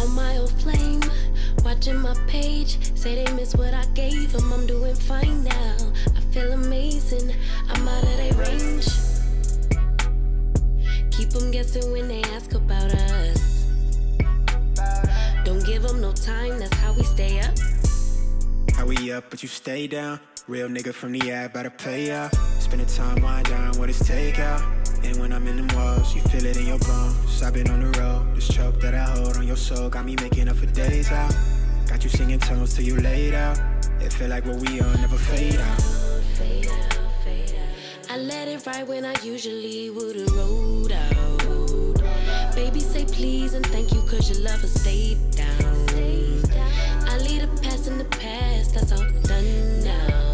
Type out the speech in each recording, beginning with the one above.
On my old flame, watching my page, say they miss what I gave them. I'm doing fine now, I feel amazing, I'm out of their range. Keep them guessing when they ask about us. Don't give them no time, that's how we stay up. How we up, but you stay down. Real nigga from the app, better pay off. Spending time wind down, what is takeout? And when I'm in them walls, you feel it in your bones. I've been on the road, this choke that I hold on your soul got me making up for days out. Got you singing tones till you laid out. It feel like what we on never fade out. Fade out, fade out. I let it ride when I usually would've rolled out. Baby say please and thank you cause your lover stayed down. I leave the past in the past, that's all done now.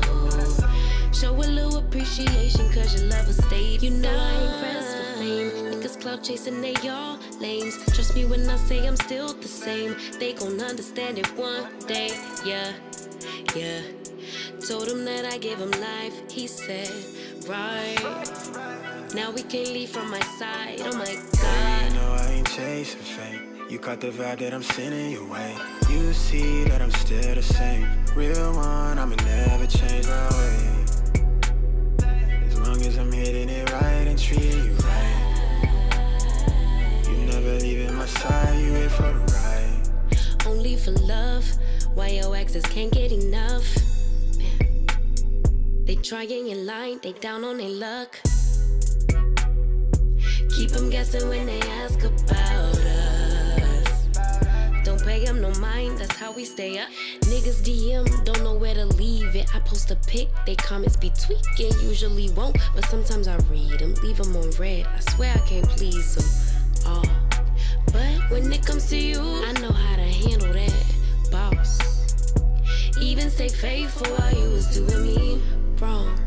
Show a little appreciation cause your lover stayed. You know I ain't pressed for fame. Niggas clout chasing, they all lames. Trust me when I say I'm still the same. They gon' understand it one day, yeah, yeah. Told him that I gave him life, he said, right. Now we can't leave from my side, oh my God. You know I ain't chasing fame. You caught the vibe that I'm sending your way. You see that I'm still the same. Real one, I'ma never change my way. As long as I'm hitting it right and treating you right. You never leaving my side, you here for the ride. Only for love, why your exes can't get enough. Man. They trying in line, they down on their luck. Keep them guessing when they ask about us. Don't pay them no mind, that's how we stay up. Niggas DM, don't know where to leave it. I post a pic, they comments be tweaking. Usually won't, but sometimes I read them. Leave them on red, I swear I can't please them all. But when it comes to you, I know how to handle that, boss. Even stay faithful while you was doing me wrong.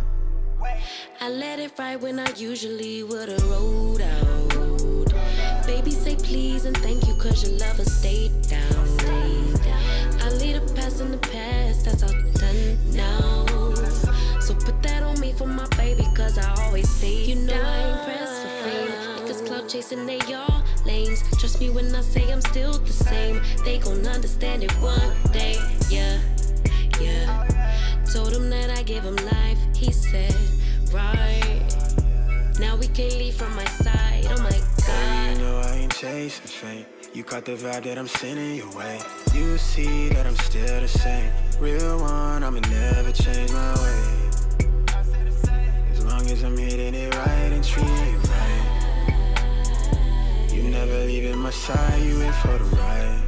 I let it ride when I usually would've rolled out. Baby say please and thank you cause your lover stayed down. I leave the past in the past, that's all done now. So put that on me for my baby cause I always stay down. You know I ain't pressed for fame. Niggas clout chasing, they all lames. Trust me when I say I'm still the same. They gon' understand it one day, yeah, yeah. Told him that I gave him life, he said, right. Now we can't leave from my side, oh my God. You know I ain't chasing fame. You caught the vibe that I'm sending your way. You see that I'm still the same. Real one, I'ma never change my way. As long as I'm hitting it right and treating you right. You never leaving my side, you in for the ride.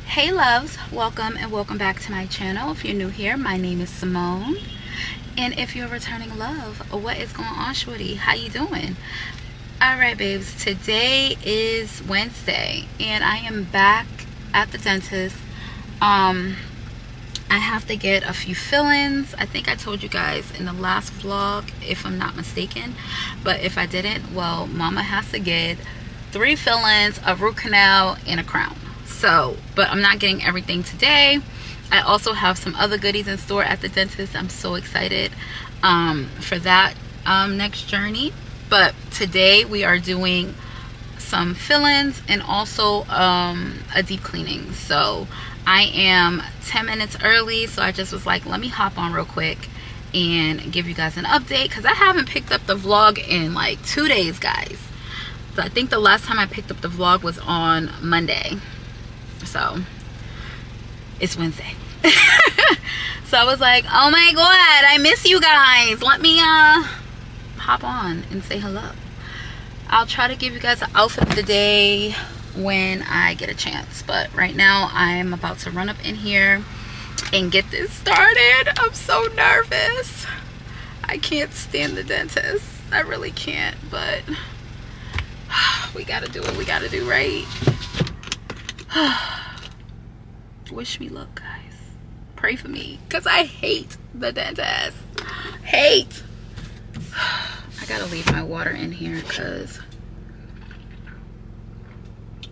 Hey loves, welcome and welcome back to my channel. If you're new here, my name is Simone, and if you're a returning love, what is going on, shorty? How you doing? All right, babes, today is Wednesday and I am back at the dentist. I have to get a few fill-ins. I think I told you guys in the last vlog, if I'm not mistaken, but if I didn't, well, mama has to get 3 fill-ins, a root canal, and a crown. So, but I'm not getting everything today. I also have some other goodies in store at the dentist. I'm so excited for that next journey. But today we are doing some fill-ins and also a deep cleaning. So I am 10 minutes early, so I just was like, let me hop on real quick and give you guys an update, because I haven't picked up the vlog in like 2 days, guys. So I think the last time I picked up the vlog was on Monday. So it's Wednesday. So I was like, oh my god, I miss you guys, let me hop on and say hello. I'll try to give you guys an outfit of the day when I get a chance, but right now I'm about to run up in here and get this started. I'm so nervous. I can't stand the dentist, I really can't, but we gotta do what we gotta do, right? Wish me luck, guys. Pray for me, because I hate the dentist. Hate. I gotta leave my water in here because,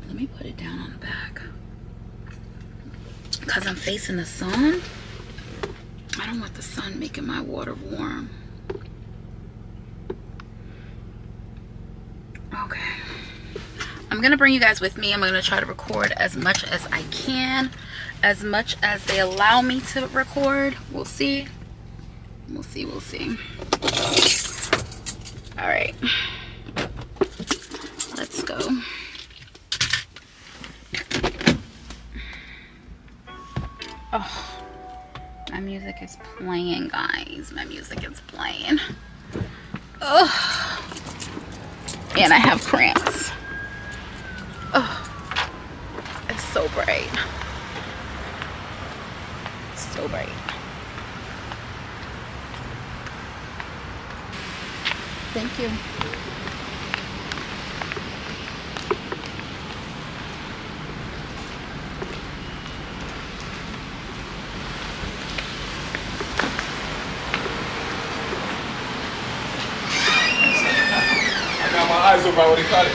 let me put it down on the back. Because I'm facing the sun, I don't want the sun making my water warm. Okay. I'm gonna bring you guys with me. I'm gonna try to record as much as I can, as much as they allow me to record. We'll see. We'll see, we'll see. All right, let's go. Oh, my music is playing, guys. My music is playing. Oh, and I have cramps. Oh, it's so bright. So bright. Thank you. I got my eyes open. I would have caught it.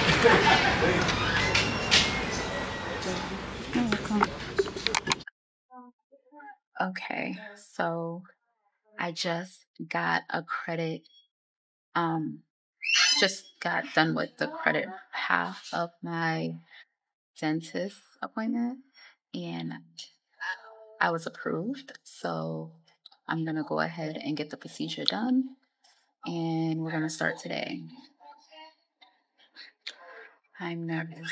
Okay, so I just got a credit, just got done with the credit half of my dentist appointment, and I was approved, so I'm gonna go ahead and get the procedure done, and we're gonna start today. I'm nervous.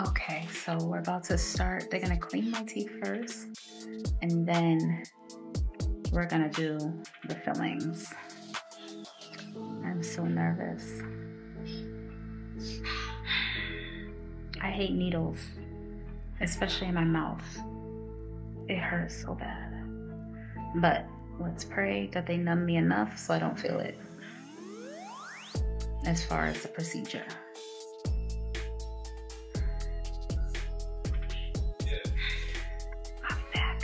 Okay, so we're about to start. They're gonna clean my teeth first, and then we're gonna do the fillings. I'm so nervous. I hate needles, especially in my mouth. It hurts so bad. But let's pray that they numb me enough so I don't feel it. As far as the procedure. I'll be back.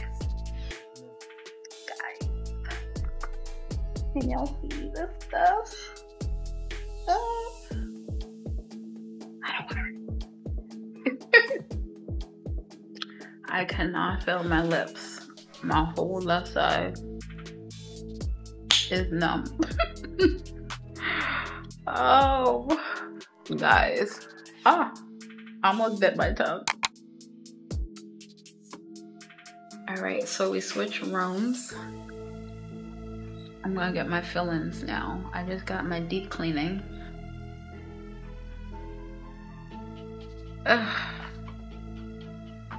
Guys, can y'all see this stuff? I don't want to. I cannot feel my lips. My whole left side is numb. Oh, guys. I almost bit my tongue. All right, so we switch rooms. I'm gonna get my fillings now. I just got my deep cleaning. Ugh.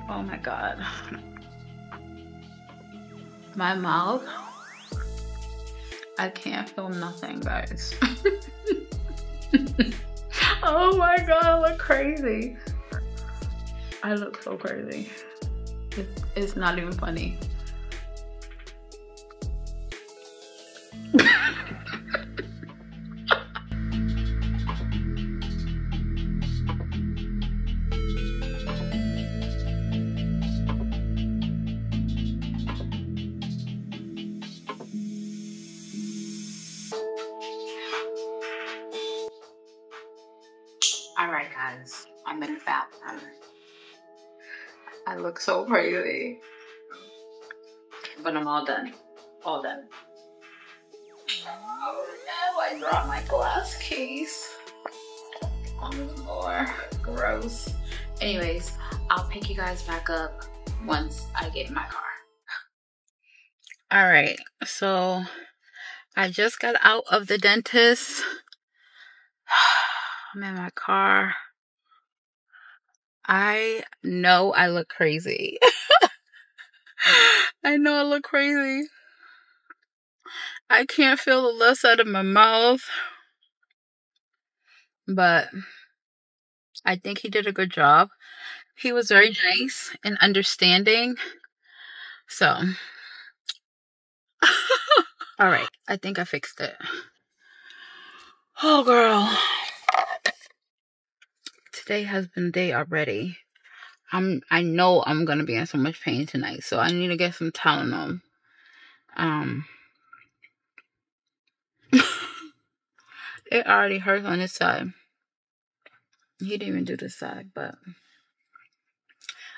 Oh my God. My mouth, I can't feel nothing, guys. Oh my God, I look crazy. I look so crazy. It's not even funny. Alright guys, I'm in the bathroom. I look so crazy. But I'm all done. All done. Oh no, I dropped my glass case on the floor. Gross. Anyways, I'll pick you guys back up once I get in my car. Alright, so I just got out of the dentist. I'm in my car. I know I look crazy. I know I look crazy. I can't feel the left side of my mouth. But I think he did a good job. He was very nice and understanding. So, all right. I think I fixed it. Oh, girl. Today has been a day already. I know I'm going to be in so much pain tonight. So, I need to get some Tylenol. It already hurts on this side. He didn't even do this side, but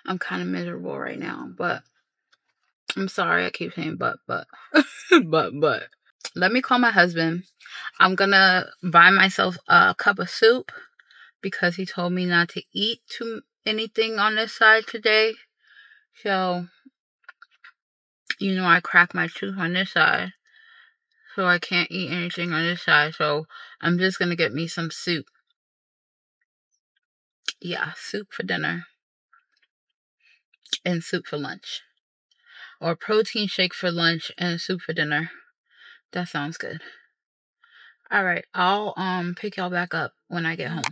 I'm kind of miserable right now. But I'm sorry I keep saying but. but. Let me call my husband. I'm gonna buy myself a cup of soup because he told me not to eat anything on this side today. So, you know, I cracked my tooth on this side. So I can't eat anything on this side. So I'm just gonna get me some soup. Yeah, soup for dinner. And soup for lunch. Or protein shake for lunch and soup for dinner. That sounds good. Alright, I'll pick y'all back up when I get home.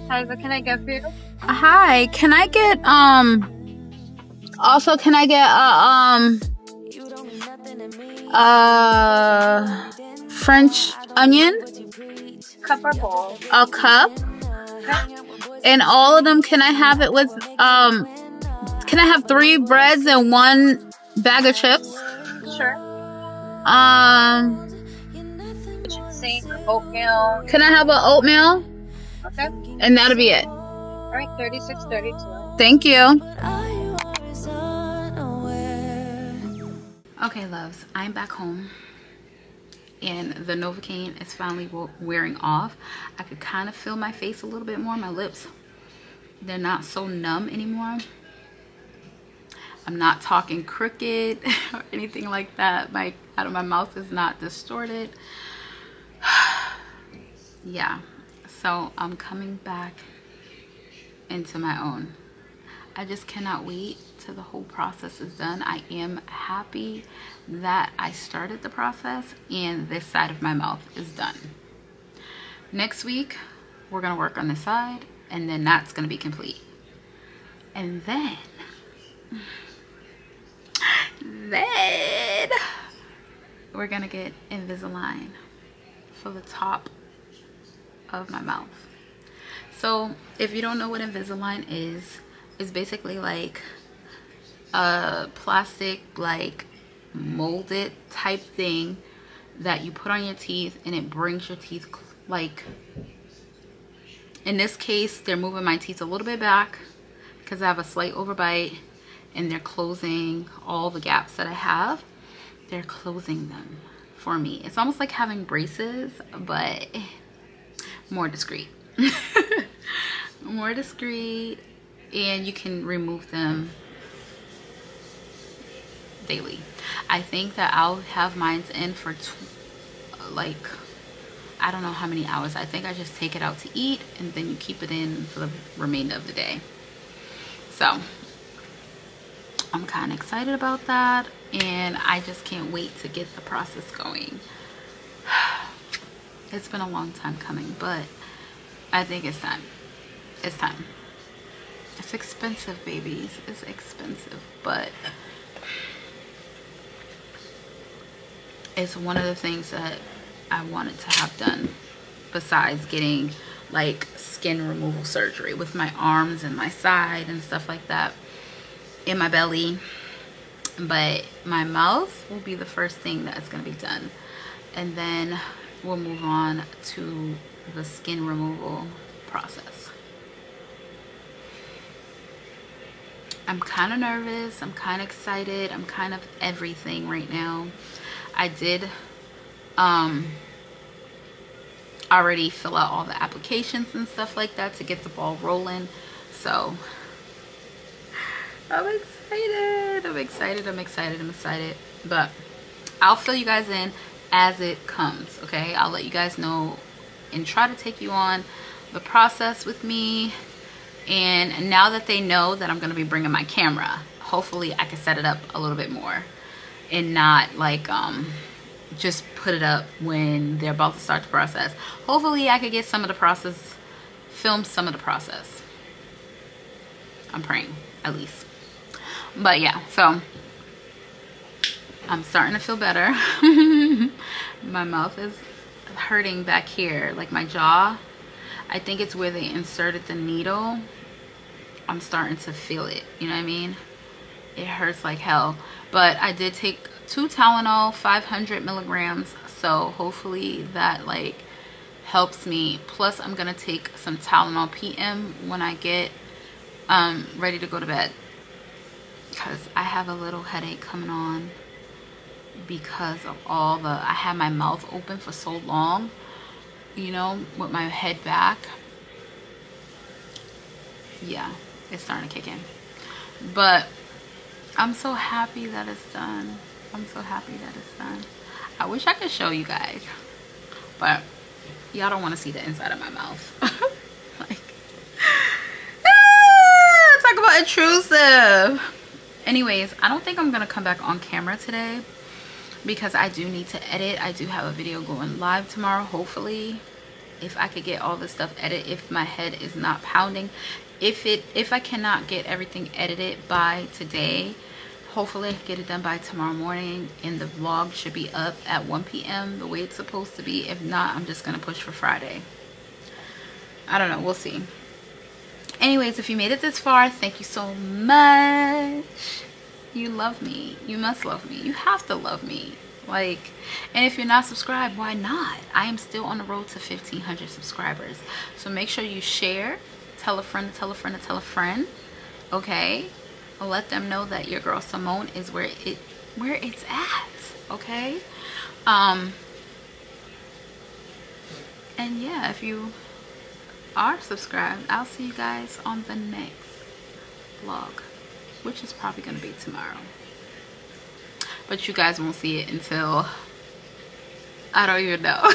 Hi, what can I get for you? Hi, can I get also can I get French onion? Cup or bowl? A cup? And all of them, can I have it with can I have 3 breads and 1 bag of chips? Sure. Same oatmeal. Can I have an oatmeal? Okay. And that'll be it. All right, $36.32. Thank you. Okay, loves, I'm back home. And the Novocaine is finally wearing off. I could kind of feel my face a little bit more. My lips, they're not so numb anymore. I'm not talking crooked or anything like that. Out of my mouth is not distorted. Yeah, so I'm coming back into my own. I just cannot wait till the whole process is done. I am happy that I started the process and this side of my mouth is done. Next week, we're gonna work on this side and then that's gonna be complete. And then we're gonna get Invisalign for the top of my mouth. So if you don't know what Invisalign is, it's basically like a plastic, like molded type thing that you put on your teeth and it brings your teeth, like in this case they're moving my teeth a little bit back because I have a slight overbite and they're closing all the gaps that I have. They're closing them for me. It's almost like having braces, but more discreet. More discreet, and you can remove them daily. I think that I'll have mine in for like, I don't know how many hours. I think I just take it out to eat and then you keep it in for the remainder of the day. So I'm kind of excited about that and I just can't wait to get the process going. It's been a long time coming, but I think it's time. It's time. It's expensive, babies. It's expensive, but it's one of the things that I wanted to have done besides getting like skin removal surgery with my arms and my side and stuff like that, in my belly. But my mouth will be the first thing that's going to be done, and then we'll move on to the skin removal process. I'm kind of nervous, I'm kind of excited, I'm kind of everything right now. I did already fill out all the applications and stuff like that to get the ball rolling. So I'm excited, I'm excited, I'm excited, I'm excited. But I'll fill you guys in as it comes, okay? I'll let you guys know and try to take you on the process with me. And now that they know that I'm going to be bringing my camera hopefully I can set it up a little bit more and not like just put it up when they're about to start the process. Hopefully I could get some of the process, film some of the process. I'm praying, at least. But yeah, so I'm starting to feel better. My mouth is hurting back here, like my jaw. I think it's where they inserted the needle. I'm starting to feel it, you know what I mean? It hurts like hell. But I did take 2 Tylenol, 500 milligrams, so hopefully that like helps me. Plus I'm gonna take some Tylenol PM when I get ready to go to bed, because I have a little headache coming on because of all the, I had my mouth open for so long, you know, with my head back. Yeah, it's starting to kick in. But I'm so happy that it's done. I'm so happy that it's done. I wish I could show you guys, but y'all don't want to see the inside of my mouth. Like, talk about intrusive. Anyways, I don't think I'm gonna come back on camera today because I do need to edit. I do have a video going live tomorrow, hopefully, if I could get all this stuff edited, if my head is not pounding. If I cannot get everything edited by today, hopefully I can get it done by tomorrow morning, and the vlog should be up at 1 p.m. the way it's supposed to be. If not, I'm just gonna push for Friday. I don't know, we'll see. Anyways, if you made it this far, thank you so much. You love me. You must love me. You have to love me. Like, and if you're not subscribed, why not? I am still on the road to 1,500 subscribers. So make sure you share, tell a friend, tell a friend, tell a friend. Okay? Let them know that your girl Simone is where it's at. Okay? And yeah, if you are subscribed, I'll see you guys on the next vlog, which is probably going to be tomorrow, but you guys won't see it until, I don't even know,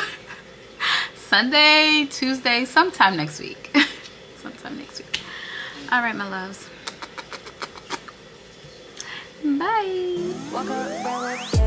Sunday, Tuesday, sometime next week. Sometime next week. All right, my loves, bye.